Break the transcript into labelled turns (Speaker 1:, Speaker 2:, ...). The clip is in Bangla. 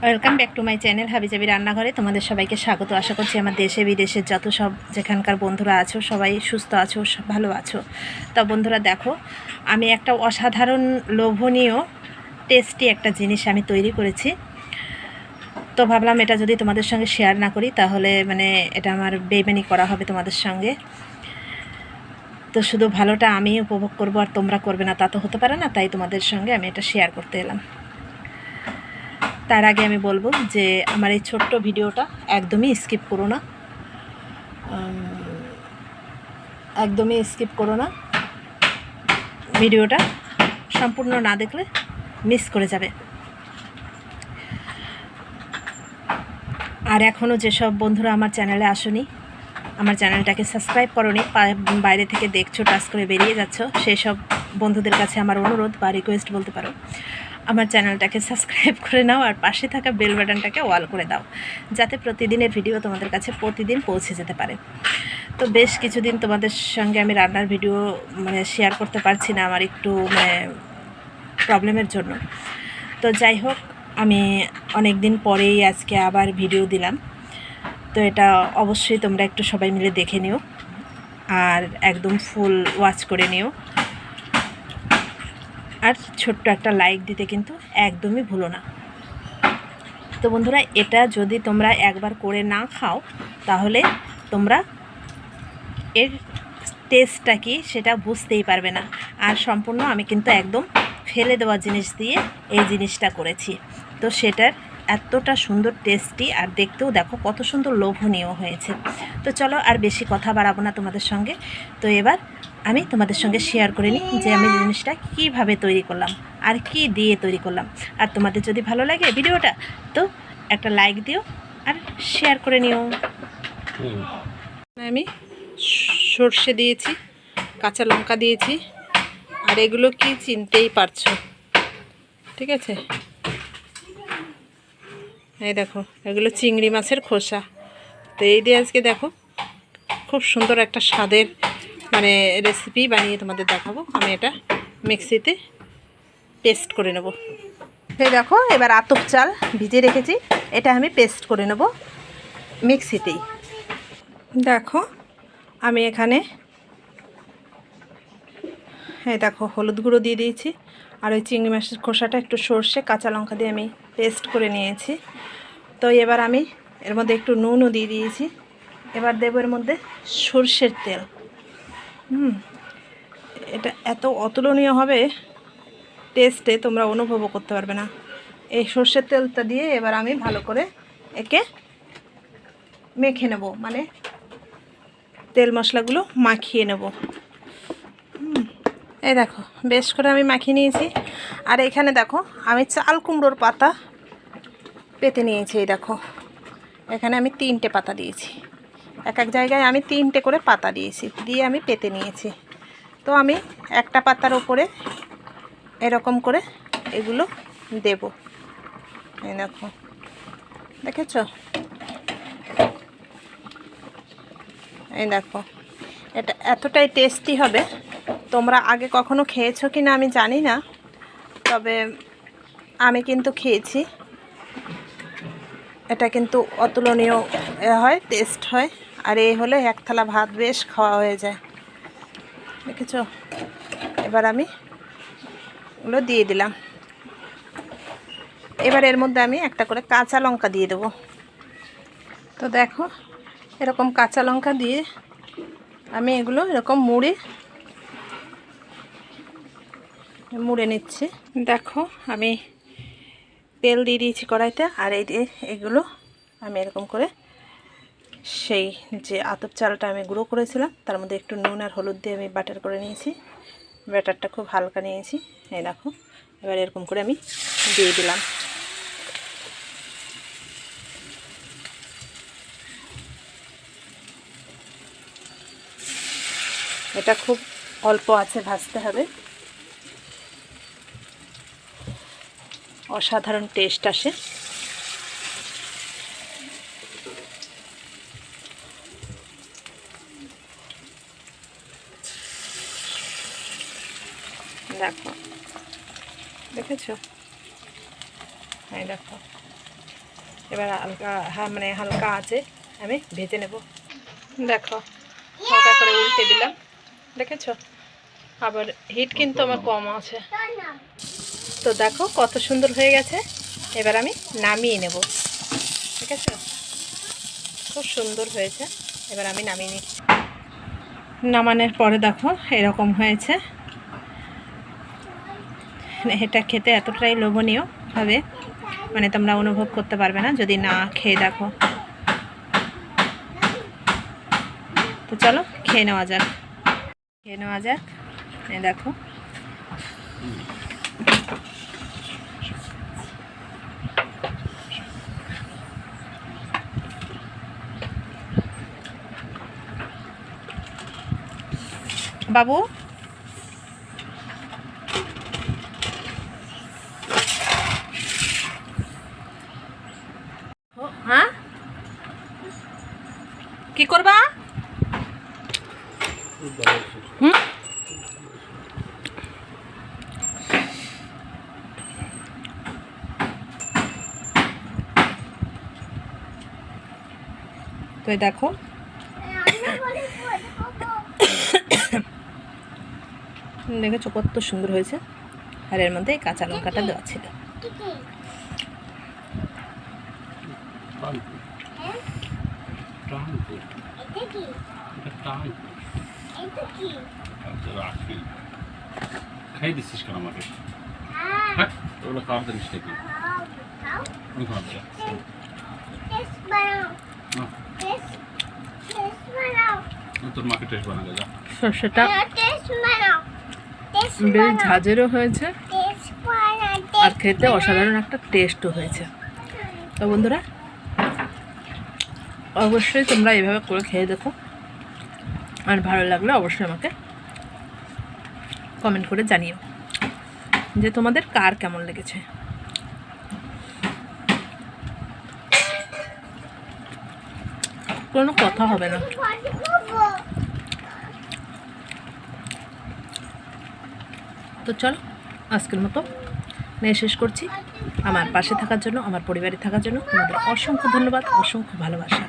Speaker 1: Welcome back to my channel হাবিজাবি রান্নাঘরে তোমাদের সবাইকে স্বাগত। আশা করছি আমার দেশে বিদেশের যত সব যেখানকার বন্ধুরা আছো সবাই সুস্থ আছো, ভালো আছো। তা বন্ধুরা দেখো, আমি একটা অসাধারণ লোভনীয় টেস্টি একটা জিনিস আমি তৈরি করেছি। তো ভাবলাম এটা যদি তোমাদের সঙ্গে শেয়ার না করি তাহলে এটা আমার বেইমানি করা হবে তোমাদের সঙ্গে। তো শুধু ভালোটা আমি উপভোগ করবো আর তোমরা করবে না তা তো হতে পারে না, তাই তোমাদের সঙ্গে আমি এটা শেয়ার করতে এলাম। তার আগে আমি বলবো যে আমার এই ছোট্ট ভিডিওটা একদমই স্কিপ করো না, একদমই স্কিপ করো না। ভিডিওটা সম্পূর্ণ না দেখলে মিস করে যাবে। আর এখনও যেসব বন্ধুরা আমার চ্যানেলে আসোনি, আমার চ্যানেলটাকে সাবস্ক্রাইব করোনি, বাইরে থেকে দেখছো টাচ করে বেরিয়ে যাচ্ছ, সেই সব বন্ধুদের কাছে আমার অনুরোধ বা রিকোয়েস্ট বলতে পারো, আমার চ্যানেলটাকে সাবস্ক্রাইব করে নাও আর পাশে থাকা বেল বাটনটাকে অল করে দাও, যাতে প্রতিদিনের ভিডিও তোমাদের কাছে প্রতিদিন পৌঁছে যেতে পারে। তো বেশ কিছুদিন তোমাদের সঙ্গে আমি রান্নার ভিডিও শেয়ার করতে পারছি না, আমার একটু প্রবলেমের জন্য। তো যাই হোক, আমি অনেক দিন পরেই আজকে আবার ভিডিও দিলাম। তো এটা অবশ্যই তোমরা একটু সবাই মিলে দেখে নিও আর একদম ফুল ওয়াচ করে নিও। আর ছোট্ট একটা লাইক দিতে কিন্তু একদমই ভুলো না। তো বন্ধুরা, এটা যদি তোমরা একবার করে না খাও তাহলে তোমরা এর টেস্টটা কি সেটা বুঝতেই পারবে না। আর সম্পূর্ণ আমি কিন্তু একদম ফেলে দেওয়া জিনিস দিয়ে এই জিনিসটা করেছি। তো সেটার এতটা সুন্দর টেস্টি আর দেখতেও দেখো কত সুন্দর লোভনীয় হয়েছে। তো চলো আর বেশি কথা বাড়াবো না তোমাদের সঙ্গে। তো এবার আমি তোমাদের সঙ্গে শেয়ার করে নিই যে আমি জিনিসটা কীভাবে তৈরি করলাম আর কি দিয়ে তৈরি করলাম। আর তোমাদের যদি ভালো লাগে ভিডিওটা তো একটা লাইক দিও আর শেয়ার করে নিও। আমি সর্ষে দিয়েছি, কাঁচা লঙ্কা দিয়েছি, আর এগুলো কি চিনতেই পারছো, ঠিক আছে? এই দেখো, এগুলো চিংড়ি মাছের খোসা। তো এই দিয়ে আজকে দেখো খুব সুন্দর একটা স্বাদের রেসিপি বানিয়ে তোমাদের দেখাবো। আমি এটা মিক্সিতে পেস্ট করে নেব। এই দেখো, এবার আতপ চাল ভিজিয়ে রেখেছি, এটা আমি পেস্ট করে নেব মিক্সিতেই। দেখো আমি এখানে দেখো হলুদ গুঁড়ো দিয়ে দিয়েছি, আর ওই চিংড়ি মাছের খোসাটা একটু সর্ষে কাঁচা লঙ্কা দিয়ে আমি পেস্ট করে নিয়েছি। তো এবার আমি এর মধ্যে একটু নুনও দিয়ে দিয়েছি। এবার দেবো এর মধ্যে সর্ষের তেল। এটা এত অতুলনীয় হবে টেস্টে, তোমরা অনুভবও করতে পারবে না। এই সর্ষের তেলটা দিয়ে এবার আমি ভালো করে একে মেখে নেব, তেল মশলাগুলো মাখিয়ে নেব। এই দেখো বেশ করে আমি মাখিয়ে নিয়েছি। আর এখানে দেখো আমি চাল কুমড়োর পাতা পেতে নিয়েছি। এই দেখো এখানে আমি 3টে পাতা দিয়েছি, এক এক জায়গায় আমি 3টে করে পাতা দিয়েছি, দিয়ে আমি পেতে নিয়েছি। তো আমি একটা পাতার ওপরে এরকম করে এগুলো দেব। এই দেখো, দেখেছো? এই দেখো, এটা এতটাই টেস্টি হবে। তোমরা আগে কখনো খেয়েছো কি না আমি জানি না, তবে আমি কিন্তু খেয়েছি। এটা কিন্তু অতুলনীয় হয়, টেস্ট হয়। আর এই হলে এক থালা ভাত বেশ খাওয়া হয়ে যায়, দেখেছো? এবার আমি ওগুলো দিয়ে দিলাম। এবার এর মধ্যে আমি একটা করে কাঁচা লঙ্কা দিয়ে দেবো। তো দেখো এরকম কাঁচা লঙ্কা দিয়ে আমি এগুলো এরকম মুড়ে নিচ্ছি। দেখো আমি তেল দিয়ে দিয়েছি কড়াইতে, আর এগুলো আমি এরকম করে সেই যে আতপ চালটা আমি গুঁড়ো করেছিলাম তার মধ্যে একটু নুন আর হলুদ দিয়ে আমি বাটার করে নিয়েছি। ব্যাটারটা খুব হালকা নিয়েছি। এই দেখো, এবার এরকম করে আমি দিয়ে দিলাম। এটা খুব অল্প আছে ভাজতে হবে, অসাধারণ টেস্ট আসে। দেখো, দেখেছো? এই দেখো এবার হালকা মানে হালকা আছে আমি ভেজে নেব। দেখো হালকা করে উল্টে দিলাম, দেখেছো? আবার হিট কিন্তু আমার কম আছে। তো দেখো কত সুন্দর হয়ে গেছে। এবার আমি নামিয়ে নেব, ঠিক আছে? খুব সুন্দর হয়েছে। এবার আমি নামিয়ে নিচ্ছি। নামানোর পরে দেখো এরকম হয়েছে। এটা খেতে এতটাই লোভনীয় হবে, মানে তোমরা অনুভব করতে পারবে না যদি না খেয়ে দেখো। তো চলো খেয়ে নেওয়া যাক। এই দেখো বাবু, হ্যাঁ কি করবা? হুম, তো দেখো দেখেছো কত সুন্দর হয়েছে। আর এর মধ্যে কাঁচা লঙ্কাটা দেওয়া ছিল।
Speaker 2: খাই দিচ্ছিস কেন আমাকে? ওগুলো খাওয়ার জিনিস নাকি? আমি খাওয়ার দিই। তোর মাকে টেস্ট বানাবে যা।
Speaker 1: সর্ষেটা বেশ ঝাঁঝেরও হয়েছে আর খেতে অসাধারণ একটা টেস্টও হয়েছে। তো বন্ধুরা অবশ্যই তোমরা এভাবে করে খেয়ে দেখো, আর ভালো লাগলে অবশ্যই আমাকে কমেন্ট করে জানিও যে তোমাদের কার কেমন লেগেছে। কোনো কথা হবে না। তো চলো আজকের মতো শেষ করছি। আমার পাশে থাকার জন্য, আমার পরিবারে থাকার জন্য তোমাদের অসংখ্য ধন্যবাদ, অসংখ্য ভালোবাসা।